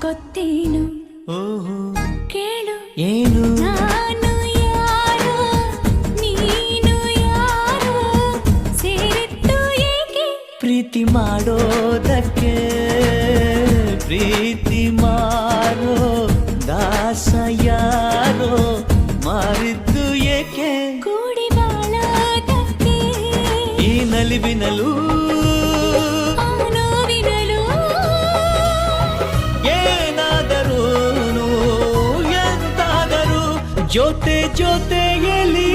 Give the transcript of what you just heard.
ಗೊತ್ತೇನು ಓಹೋ ಕೇಳು ಏನು ನಾನು ಯಾರೋ ನೀನು ಯಾರೋ ಸೇರಿತ್ತು ಏಕೆ ಪ್ರೀತಿ ಮಾಡೋದಕ್ಕೆ ಪ್ರೀತಿ ಮಾರೋ ದಾಸ ಯಾರೋ ಮಾರಿದ್ದು ಏಕೆ ಕೂಡಿ ಬಾಳೋದಕ್ಕೆ ಈ ನಲಿವಿನಲು ಆ ನೋವಿನಲು ಏನಾದರೂ ಎಂತಾದರೂ ಜೊತೆ ಜೊತೆಯಲ್ಲಿ